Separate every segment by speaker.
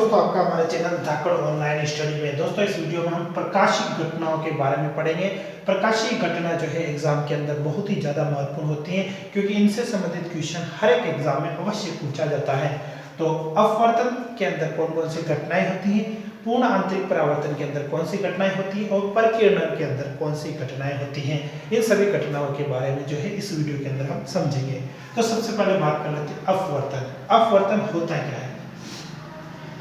Speaker 1: दोस्तों, आपका हमारे चैनल धाकड़ ऑनलाइन स्टडी में। दोस्तों, इस वीडियो में हम प्रकाशिक घटनाओं के बारे में पढ़ेंगे। प्रकाशिक घटना जो है एग्जाम के अंदर बहुत ही ज़्यादा महत्वपूर्ण होती है, क्योंकि इनसे संबंधित क्वेश्चन हर एक एग्जाम में अवश्य पूछा जाता है। तो अपवर्तन के अंदर कौन कौन सी घटनाएं होती हैं, पूर्ण आंतरिक परावर्तन के अंदर कौन सी घटनाएं होती हैं और परिकिरणन के अंदर कौन सी घटनाएं होती हैं, इन सभी घटनाओं के बारे में जो है इस वीडियो के अंदर हम समझेंगे। तो सबसे पहले बात कर लेते हैं अपवर्तन। अपवर्तन होता क्या है?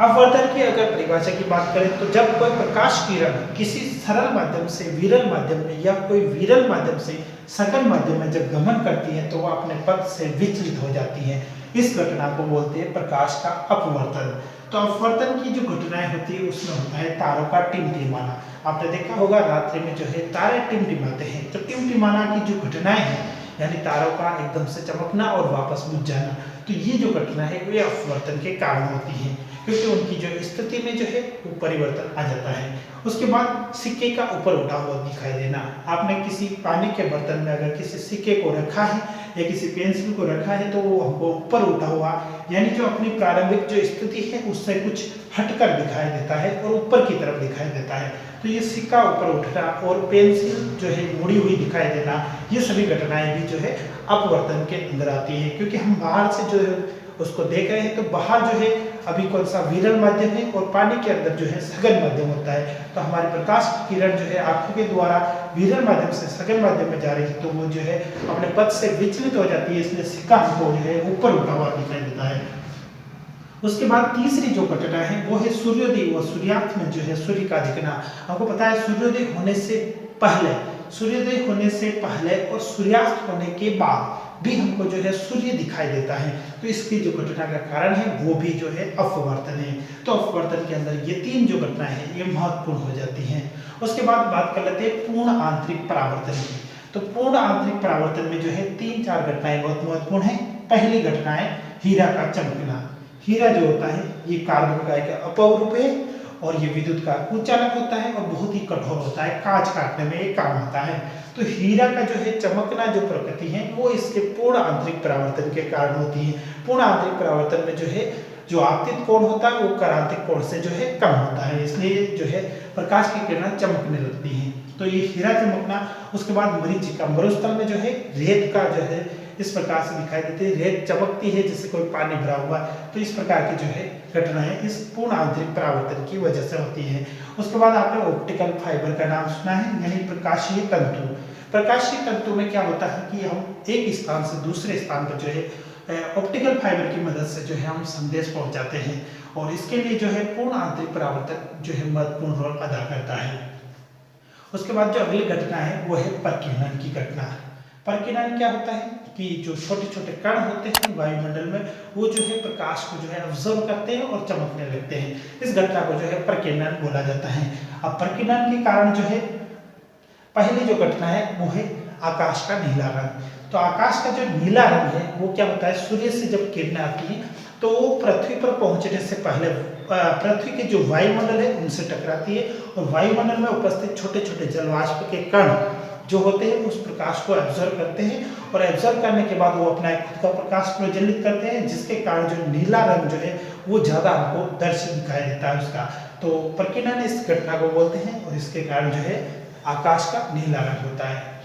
Speaker 1: अपवर्तन की अगर परिभाषा की बात करें तो जब कोई प्रकाश किरण किसी सरल माध्यम से विरल माध्यम में या कोई विरल माध्यम से सकल माध्यम में जब गमन करती है तो वह अपने पथ से विचलित हो जाती है। इस घटना को बोलते हैं प्रकाश का अपवर्तन। तो अपवर्तन की जो घटनाएं होती है उसमें होता है तारों का टिमटिमाना। आपने देखा होगा रात्रि में जो है तारे टिमटिमाते हैं। तो टिमटिमाना की जो घटनाएं हैं, यानी तारों का एकदम से चमकना और वापस बुझ जाना, तो ये जो घटना है वे अपवर्तन के कारण होती है, क्योंकि उनकी जो स्थिति में जो है वो परिवर्तन आ जाता है। उसके बाद सिक्के का ऊपर उठा हुआ दिखाई देना। आपने किसी पानी के बर्तन में अगर किसी सिक्के को रखा है या किसी पेंसिल को रखा है तो वो हमको ऊपर उठा हुआ, यानी जो अपनी प्रारंभिक जो स्थिति है उससे कुछ हटकर दिखाई देता है और ऊपर की तरफ दिखाई देता है। तो ये सिक्का ऊपर उठना और पेंसिल जो है मुड़ी हुई दिखाई देना, ये सभी घटनाएं भी जो है अपवर्तन के अंदर आती है। क्योंकि हम बाहर से जो है उसको देख रहे हैं तो बाहर जो है अभी कौन सा विरल माध्यम है और पानी के अंदर जो है सघन माध्यम होता है। तो हमारी प्रकाश की किरण जो है आंखों के द्वारा विरल माध्यम से सघन माध्यम में जा रही है तो वो जो है अपने पथ से विचलित हो जाती है, इसलिए सिक्का हमको जो है ऊपर उठा हुआ दिखाई देता है। उसके बाद तीसरी जो घटना है वो है सूर्योदय व सूर्यास्त में जो है सूर्य का दिखना। आपको पता है सूर्योदय होने से पहले, सूर्योदय होने से पहले और सूर्यास्त होने के बाद भी हमको जो है सूर्य दिखाई देता है। तो इसकी जो घटना का कारण है वो भी जो है अपवर्तन है। तो अपवर्तन के अंदर ये तीन जो घटनाएं हैं ये महत्वपूर्ण हो जाती हैं। उसके बाद बात कर लेते हैं पूर्ण आंतरिक परावर्तन की। तो पूर्ण आंतरिक परावर्तन में जो है तीन चार घटनाएं बहुत महत्वपूर्ण है। पहली घटना है हीरा का चमकना। हीरा जो होता है ये कार्बन का एक अपवर्तक है और ये विद्युत का कुचालक होता है और बहुत ही कठोर होता है, कांच काटने में ये काम आता है। तो हीरा का जो है चमकना जो प्रकृति है वो इसके पूर्ण आंतरिक परावर्तन के कारण होती है। पूर्ण आंतरिक परावर्तन में जो है जो आपतित कोण होता है वो करांतिक कोण से जो है कम होता है, इसलिए जो है प्रकाश की किरणें चमकने लगती हैं। तो ये हीरा चमकना। उसके बाद मरीचिका, मरुस्थल में जो है रेत का जो है इस प्रकार से दिखाई देती है, रेत चमकती है जैसे कोई पानी भरा हुआ। तो इस प्रकार की जो है घटनाएं इस पूर्ण आंतरिक परावर्तन की वजह से होती है। उसके बाद आपने ऑप्टिकल फाइबर का नाम सुना है, यानी प्रकाशीय तंतु। प्रकाशीय तंतु में क्या होता है कि हम एक स्थान से दूसरे स्थान पर जो है ऑप्टिकल फाइबर की मदद से जो है हम संदेश पहुंचाते हैं, और इसके लिए जो है पूर्ण आंतरिक परावर्तन जो है महत्वपूर्ण रोल अदा करता है। उसके बाद जो अगली घटना है वो है परिकिरणन की घटना। परिकिरणन क्या होता है कि जो छोटे छोटे कण होते हैं वायुमंडल में वो जो है प्रकाश को जो है ऑब्जर्व करते हैं और चमकने लगते हैं। इस घटना को जो है परिकिरणन बोला जाता है। अब परिकिरणन के कारण जो है पहली जो घटना है वो है आकाश का नीला रंग। तो आकाश का जो नीला रंग है वो क्या होता है, सूर्य से जब किरणें आती हैं तो वो पृथ्वी पर पहुंचने से पहले पृथ्वी के जो वायुमंडल है उनसे टकराती है और वायुमंडल में उपस्थित छोटे छोटे जलवाष्प के कण जो होते हैं उस प्रकाश को एब्जॉर्ब करते हैं और एब्जॉर्ब करने के बाद वो अपना खुद का प्रकाश प्रज्वलित करते हैं, जिसके कारण जो नीला रंग जो है वो ज्यादा हमको दृश्य दिखाई देता है उसका। तो परिकिरणन इस घटना को बोलते हैं और इसके कारण जो है आकाश का नीला रंग होता है।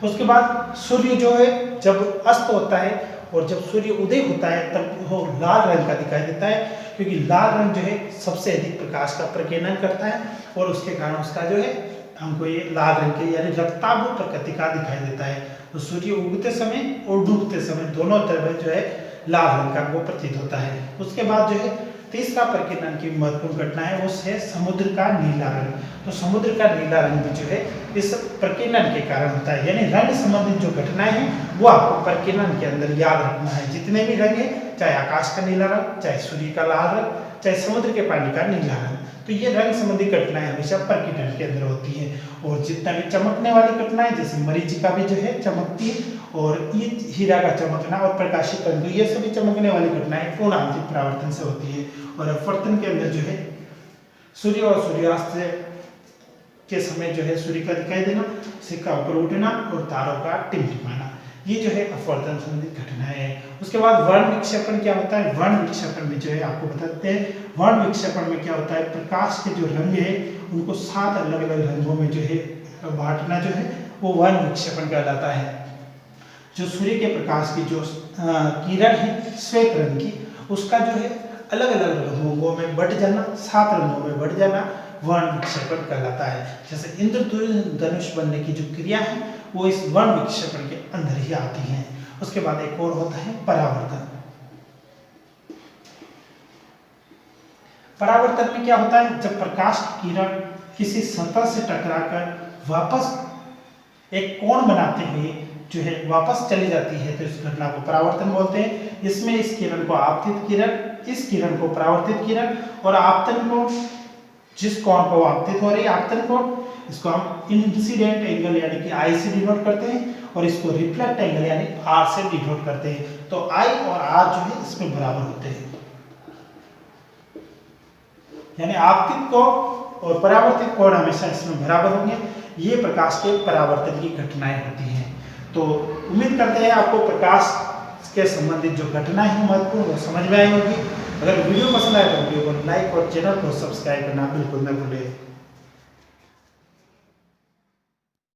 Speaker 1: उसके बाद सूर्य जो है जब अस्त होता है और जब सूर्य उदय होता है तब वो लाल रंग का दिखाई देता है, क्योंकि लाल रंग जो है सबसे अधिक प्रकाश का परिकिरणन करता है और उसके कारण उसका जो है हमको ये लाल रंग के यानी रक्ताभ प्रकृति का दिखाई देता है। तो सूर्य उगते समय और डूबते समय दोनों तरफ जो है लाल रंग का वो प्रतीत होता है। उसके बाद जो है तीसरा परिकिरणन की महत्वपूर्ण घटना है वो है समुद्र का नीला रंग। तो समुद्र का नीला रंग भी जो है इस परिकिरणन के कारण होता है, यानी रंग संबंधित जो घटनाएं हैं वो आपको परिकिरणन के अंदर याद रखना है। जितने भी रंग है, चाहे आकाश का नीला रंग, चाहे सूर्य का लाल रंग, चाहे समुद्र के पानी का नीला रंग, तो ये रंग संबंधी घटनाएं हमेशा परिकिरणन के अंदर होती हैं। और जितना भी चमकने वाली घटनाएं जैसे मरीचिका भी जो है चमकती है और ये हीरा का चमकना और प्रकाशित तंतु, ये सभी चमकने वाली घटनाएं पूर्ण आंतरिक परावर्तन से होती है। और अपवर्तन के अंदर जो है सूर्य और सूर्यास्त के समय जो है सूर्य का दिखाई देना, सिक्का ऊपर उठना और तारों का टिमटिमाना, ये जो है अपवर्तन संबंधित घटनाएं हैं। उसके बाद वर्ण विक्षेपण क्या होता है? वर्ण विक्षेपण में जो है आपको बताते हैं, वर्ण विक्षेपण में क्या होता है, प्रकाश के जो रंग है उनको 7 अलग अलग रंगों में जो है बांटना जो है वो वर्ण विक्षेपण कहलाता है। जो सूर्य के प्रकाश की जो किरण है श्वेत रंग की, उसका जो है अलग अलग रंगों में बढ़ जाना, 7 रंगों में बढ़ जाना वर्ण विक्षेपण कहलाता है। जैसे इंद्रधनुष बनने की जो क्रिया है वो इस वर्ण विक्षेपण के अंदर ही आती है। उसके बाद एक और होता है परावर्तन। परावर्तन में क्या होता है? जब प्रकाश की किरण किसी सतह से टकराकर वापस एक कोण बनाते हुए जो है वापस चली जाती है तो इस घटना को परावर्तन बोलते हैं। इसमें इस किरण को आपतित किरण, इस किरण को परावर्तित किरण और आपतन कोण, जिस कोण पर वो आपतित हो रही है आपतन कोण, इसको हम इंसिडेंट एंगल यानी कि आई से डिनोट करते हैं और इसको रिफ्लेक्ट एंगल यानी आर से डिनोट करते हैं। तो आई और आर जो है इसमें बराबर होते हैं, यानी आपतित कोण और परावर्तित कोण हमेशा इसमें बराबर होंगे। ये प्रकाश के परावर्तन की घटनाएं होती हैं। तो उम्मीद करते हैं आपको प्रकाश के संबंधित जो घटनाएं हैं महत्वपूर्ण वो समझ में आई होगी। अगर वीडियो पसंद आए तो वीडियो को लाइक और चैनल को सब्सक्राइब करना बिल्कुल न भूलें।